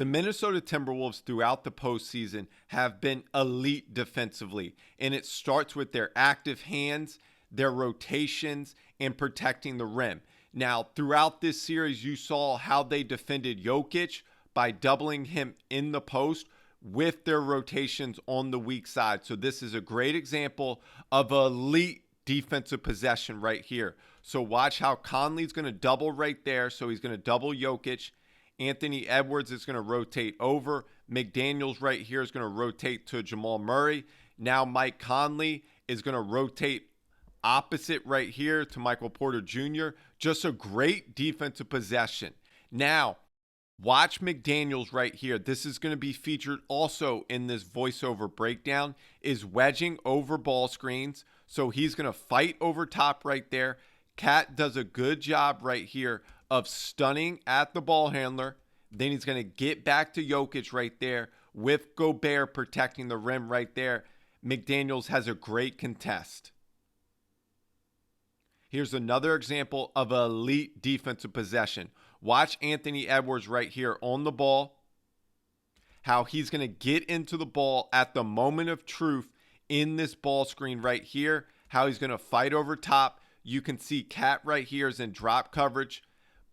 The Minnesota Timberwolves throughout the postseason have been elite defensively, and it starts with their active hands, their rotations, and protecting the rim. Now, throughout this series, you saw how they defended Jokic by doubling him in the post with their rotations on the weak side. So this is a great example of elite defensive possession right here. So watch how Conley's going to double right there. So he's going to double Jokic. Anthony Edwards is going to rotate over. McDaniels right here is going to rotate to Jamal Murray. Now Mike Conley is going to rotate opposite right here to Michael Porter Jr. Just a great defensive possession. Now, watch McDaniels right here. This is going to be featured also in this voiceover breakdown, is wedging over ball screens. So he's going to fight over top right there. Cat does a good job right here of stunning at the ball handler. Then he's going to get back to Jokic right there with Gobert protecting the rim right there. McDaniels has a great contest. Here's another example of elite defensive possession. Watch Anthony Edwards right here on the ball. How he's going to get into the ball at the moment of truth in this ball screen right here. How he's going to fight over top. You can see Cat right here is in drop coverage,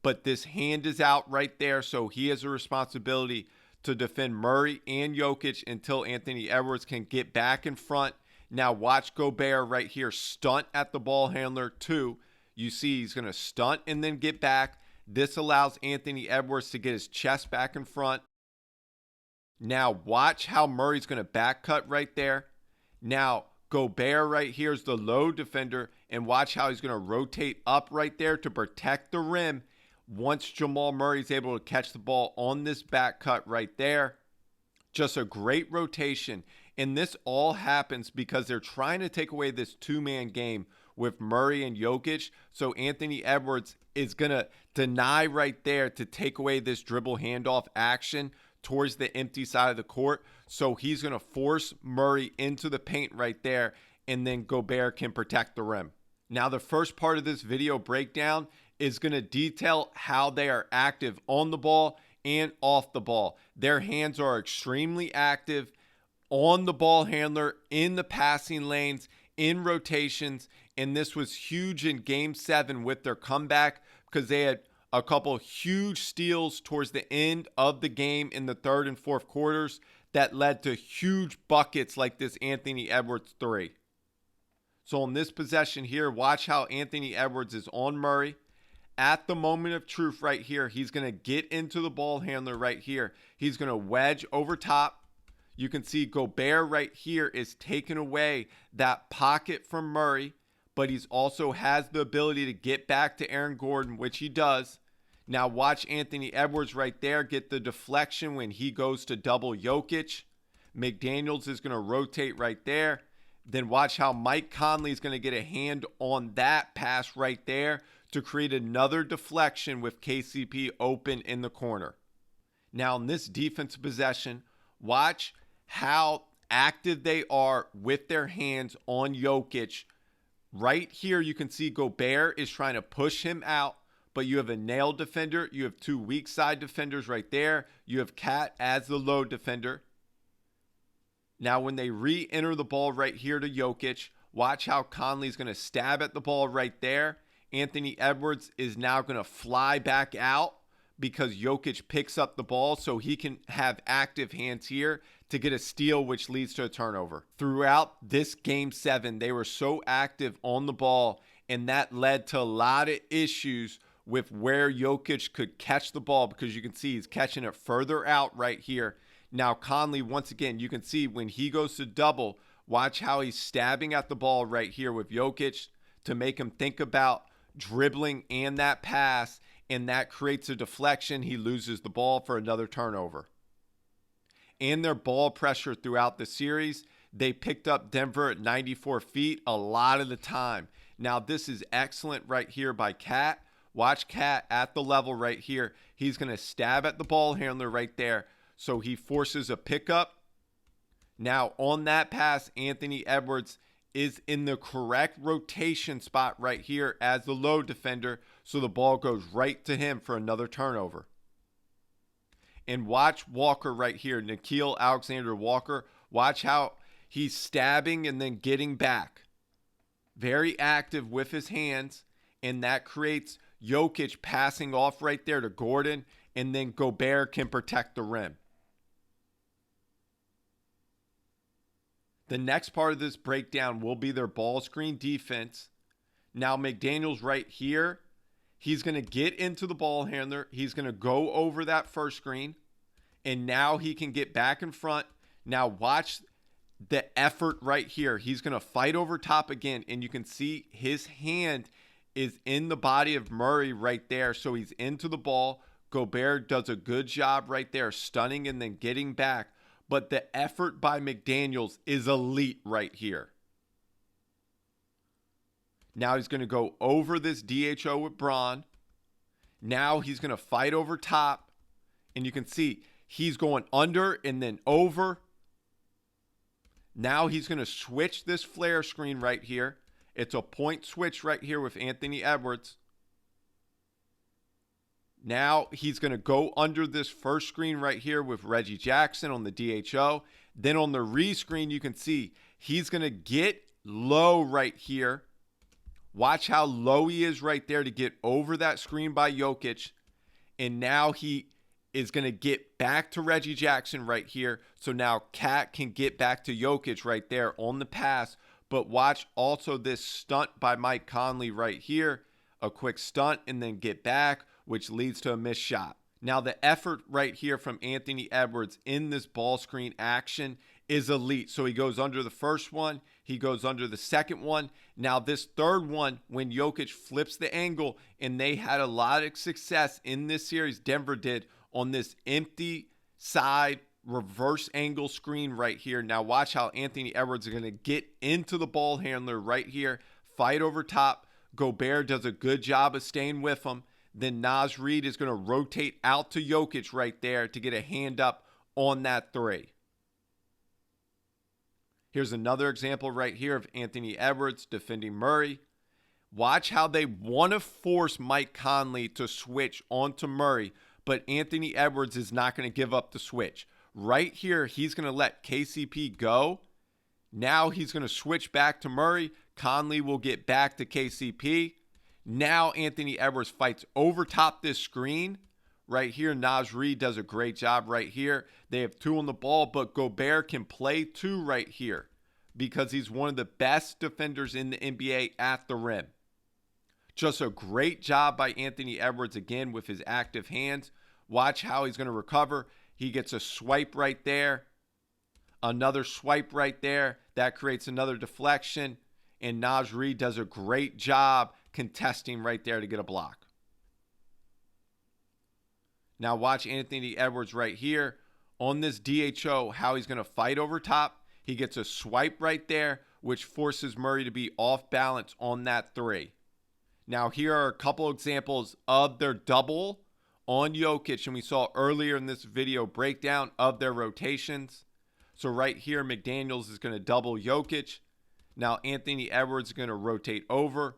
but this hand is out right there, so he has a responsibility to defend Murray and Jokic until Anthony Edwards can get back in front. Now watch Gobert right here stunt at the ball handler too. You see he's going to stunt and then get back. This allows Anthony Edwards to get his chest back in front. Now watch how Murray's going to back cut right there. Now Gobert right here is the low defender, and watch how he's going to rotate up right there to protect the rim once Jamal Murray is able to catch the ball on this back cut right there. Just a great rotation. And this all happens because they're trying to take away this two-man game with Murray and Jokic. So Anthony Edwards is going to deny right there to take away this dribble handoff action towards the empty side of the court. So he's going to force Murray into the paint right there, and then Gobert can protect the rim. Now, the first part of this video breakdown is going to detail how they are active on the ball and off the ball. Their hands are extremely active on the ball handler, in the passing lanes, in rotations, and this was huge in Game 7 with their comeback because they had a couple huge steals towards the end of the game in the third and fourth quarters that led to huge buckets like this Anthony Edwards three. So on this possession here, watch how Anthony Edwards is on Murray. At the moment of truth right here, he's going to get into the ball handler right here. He's going to wedge over top. You can see Gobert right here is taking away that pocket from Murray, but he's also has the ability to get back to Aaron Gordon, which he does. Now watch Anthony Edwards right there get the deflection when he goes to double Jokic. McDaniels is going to rotate right there. Then watch how Mike Conley is going to get a hand on that pass right there to create another deflection with KCP open in the corner. Now in this defensive possession, watch how active they are with their hands on Jokic. Right here you can see Gobert is trying to push him out, but you have a nail defender. You have two weak side defenders right there. You have Cat as the low defender. Now when they re-enter the ball right here to Jokic, watch how Conley's going to stab at the ball right there. Anthony Edwards is now going to fly back out because Jokic picks up the ball, so he can have active hands here to get a steal, which leads to a turnover. Throughout this Game 7, they were so active on the ball, and that led to a lot of issues with where Jokic could catch the ball, because you can see he's catching it further out right here. Now Conley, once again, you can see when he goes to double, watch how he's stabbing at the ball right here with Jokic to make him think about dribbling and that pass, and that creates a deflection. He loses the ball for another turnover. And their ball pressure throughout the series, they picked up Denver at 94 feet a lot of the time. Now this is excellent right here by Cat. Watch Cat at the level right here. He's going to stab at the ball handler right there. So he forces a pickup. Now on that pass, Anthony Edwards is in the correct rotation spot right here as the low defender. So the ball goes right to him for another turnover. And watch Walker right here, Nickeil Alexander-Walker. Watch how he's stabbing and then getting back. Very active with his hands, and that creates Jokic passing off right there to Gordon, and then Gobert can protect the rim. The next part of this breakdown will be their ball screen defense. Now McDaniels right here, he's going to get into the ball handler. He's going to go over that first screen, and now he can get back in front. Now watch the effort right here. He's going to fight over top again, and you can see his hand is in the body of Murray right there, so he's into the ball. Gobert does a good job right there, stunning and then getting back. But the effort by McDaniels is elite right here. Now he's going to go over this DHO with Braun. Now he's going to fight over top. And you can see he's going under and then over. Now he's going to switch this flare screen right here. It's a point switch right here with Anthony Edwards. Now he's going to go under this first screen right here with Reggie Jackson on the DHO. Then on the re-screen, you can see he's going to get low right here. Watch how low he is right there to get over that screen by Jokic. And now he is going to get back to Reggie Jackson right here. So now Cat can get back to Jokic right there on the pass. But watch also this stunt by Mike Conley right here. A quick stunt and then get back, which leads to a missed shot. Now the effort right here from Anthony Edwards in this ball screen action is elite. So he goes under the first one. He goes under the second one. Now this third one, when Jokic flips the angle, and they had a lot of success in this series, Denver did, on this empty side reverse angle screen right here. Now watch how Anthony Edwards is going to get into the ball handler right here, fight over top. Gobert does a good job of staying with him. Then Naz Reid is going to rotate out to Jokic right there to get a hand up on that three. Here's another example right here of Anthony Edwards defending Murray. Watch how they want to force Mike Conley to switch onto Murray, but Anthony Edwards is not going to give up the switch. Right here, he's going to let KCP go. Now he's going to switch back to Murray. Conley will get back to KCP. Now Anthony Edwards fights over top this screen. Right here, Naz Reid does a great job right here. They have two on the ball, but Gobert can play two right here because he's one of the best defenders in the NBA at the rim. Just a great job by Anthony Edwards again with his active hands. Watch how he's going to recover. He gets a swipe right there. Another swipe right there. That creates another deflection. And Naz Reid does a great job contesting right there to get a block. Now watch Anthony Edwards right here on this DHO, how he's going to fight over top. He gets a swipe right there, which forces Murray to be off balance on that three. Now here are a couple examples of their double on Jokic, and we saw earlier in this video breakdown of their rotations. So right here, McDaniels is going to double Jokic. Now Anthony Edwards is going to rotate over.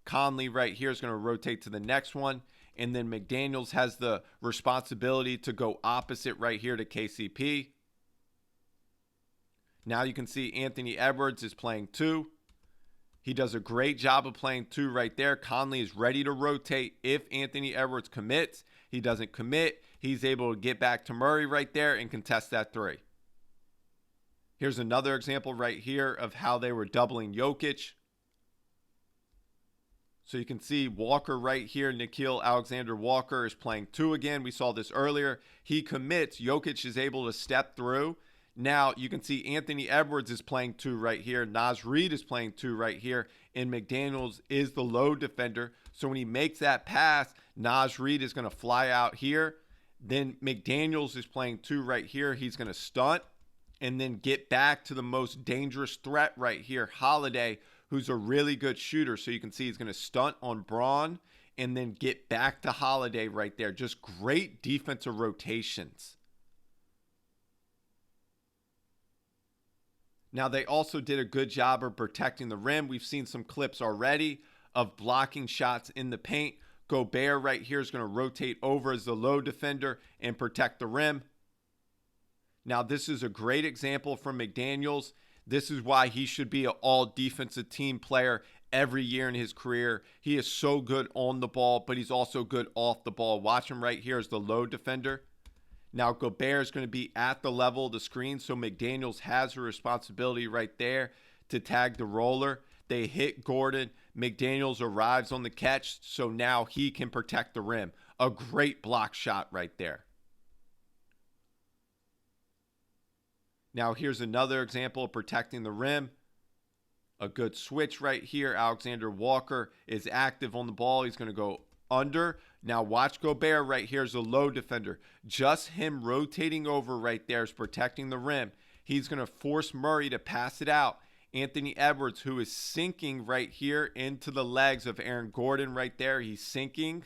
Conley right here is going to rotate to the next one. And then McDaniels has the responsibility to go opposite right here to KCP. Now you can see Anthony Edwards is playing two. He does a great job of playing two right there. Conley is ready to rotate if Anthony Edwards commits. He doesn't commit. He's able to get back to Murray right there and contest that three. Here's another example right here of how they were doubling Jokic. So you can see Walker right here. Nickeil Alexander-Walker is playing two again. We saw this earlier. He commits. Jokic is able to step through. Now you can see Anthony Edwards is playing two right here. Naz Reid is playing two right here. And McDaniels is the low defender. So when he makes that pass, Naz Reid is going to fly out here. Then McDaniels is playing two right here. He's going to stunt and then get back to the most dangerous threat right here, Holiday, who's a really good shooter. So you can see he's going to stunt on Braun and then get back to Holiday right there. Just great defensive rotations. Now, they also did a good job of protecting the rim. We've seen some clips already of blocking shots in the paint. Gobert right here is going to rotate over as the low defender and protect the rim. Now, this is a great example from McDaniels. This is why he should be an all defensive team player every year in his career. He is so good on the ball, but he's also good off the ball. Watch him right here as the low defender. Now, Gobert is going to be at the level of the screen, so McDaniels has a responsibility right there to tag the roller. They hit Gordon. McDaniels arrives on the catch, so now he can protect the rim. A great block shot right there. Now, here's another example of protecting the rim. A good switch right here. Alexander Walker is active on the ball. He's going to go under. Now, watch Gobert right here as a low defender. Just him rotating over right there is protecting the rim. He's going to force Murray to pass it out. Anthony Edwards, who is sinking right here into the legs of Aaron Gordon right there. He's sinking.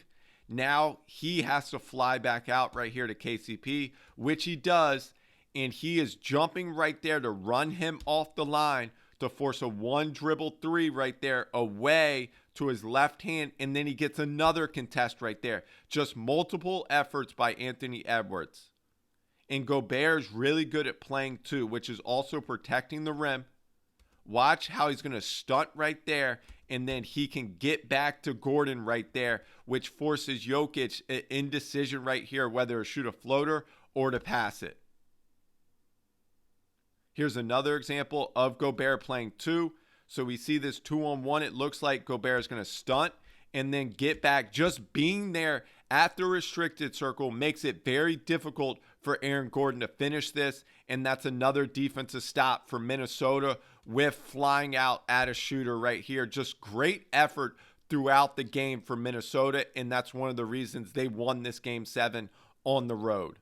Now he has to fly back out right here to KCP, which he does. And he is jumping right there to run him off the line to force a one dribble three right there away to his left hand. And then he gets another contest right there. Just multiple efforts by Anthony Edwards. And Gobert is really good at playing too, which is also protecting the rim. Watch how he's going to stunt right there, and then he can get back to Gordon right there, which forces Jokic an indecision right here, whether to shoot a floater or to pass it. Here's another example of Gobert playing two. So we see this 2-on-1. It looks like Gobert is going to stunt and then get back. Just being there at the restricted circle makes it very difficult for Aaron Gordon to finish this. And that's another defensive stop for Minnesota with flying out at a shooter right here. Just great effort throughout the game for Minnesota. And that's one of the reasons they won this game 7 on the road.